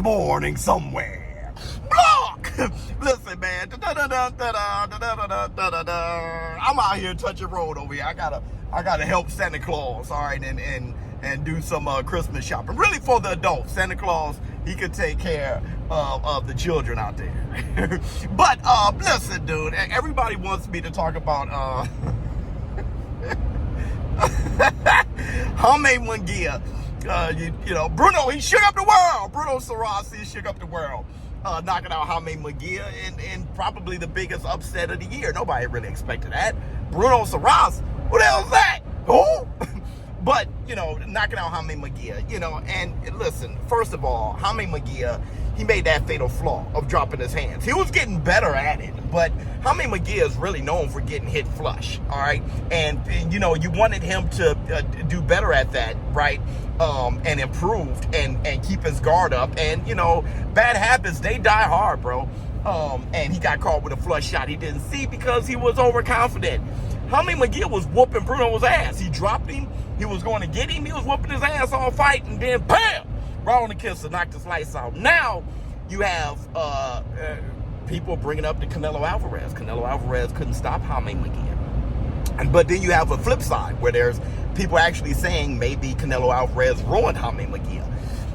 morning somewhere. Block! Listen, man. I'm out here touching road over here. I gotta help Santa Claus, all right, and do some Christmas shopping. Really for the adults. Santa Claus, he could take care of the children out there. But listen, dude, everybody wants me to talk about Mungia. You know, Bruno, he shook up the world. Bruno Sarasi shook up the world, knocking out Mungia in probably the biggest upset of the year. Nobody really expected that. Bruno Sarasi, who the hell's that? Who? But, you know, knocking out Mungia, you know, and listen, first of all, Mungia, he made that fatal flaw of dropping his hands. He was getting better at it, but Mungia is really known for getting hit flush, all right? And you know, you wanted him to do better at that, right? And improved and keep his guard up. And, you know, bad habits, they die hard, bro. And he got caught with a flush shot he didn't see because he was overconfident. Mungia was whooping Bruno's ass. He dropped him. He was going to get him. He was whooping his ass all fight, and then bam, right on the kiss to knock his lights out. Now you have people bringing up the Canelo Alvarez. Canelo Alvarez couldn't stop Mungia. But then you have a flip side where there's people actually saying maybe Canelo Alvarez ruined Mungia.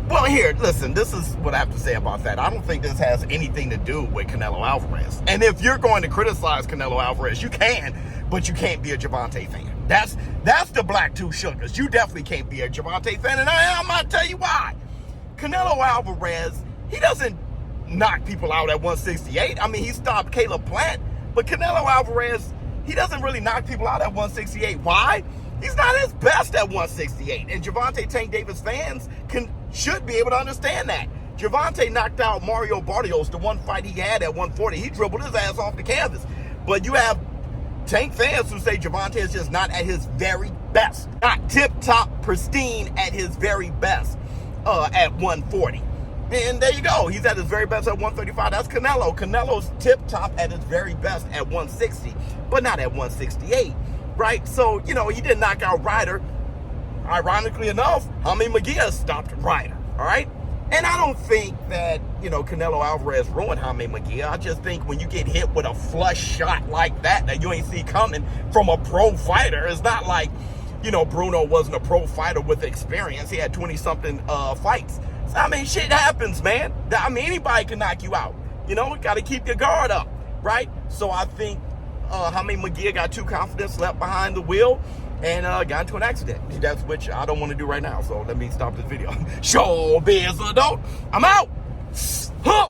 Well, here, listen, this is what I have to say about that. I don't think this has anything to do with Canelo Alvarez. And if you're going to criticize Canelo Alvarez, you can, but you can't be a Gervonta fan. That's the black two sugars. You definitely can't be a Gervonta fan, and I'm going to tell you why. Canelo Alvarez, he doesn't knock people out at 168. I mean, he stopped Caleb Plant, but Canelo Alvarez, he doesn't really knock people out at 168. Why? He's not his best at 168, and Gervonta Tank Davis fans should be able to understand that. Gervonta knocked out Mario Barrios, the one fight he had at 140. He dribbled his ass off the canvas. But you have Tank fans who say Gervonta is just not at his very best. Not tip-top, pristine at his very best at 140. And there you go. He's at his very best at 135. That's Canelo. Canelo's tip-top at his very best at 160, but not at 168, right? So, you know, he didn't knock out Ryder. Ironically enough, Mungia stopped Ryder, all right? And I don't think that, you know, Canelo Alvarez ruined Mungia. I just think when you get hit with a flush shot like that you ain't see coming from a pro fighter, it's not like, you know, Bruno wasn't a pro fighter with experience. He had 20-something fights. So, I mean, shit happens, man. I mean, anybody can knock you out. You know, got to keep your guard up, right? So I think Mungia got too confident, left behind the wheel, and got into an accident. That's which I don't want to do right now. So let me stop this video. ShowBizz adult. I'm out.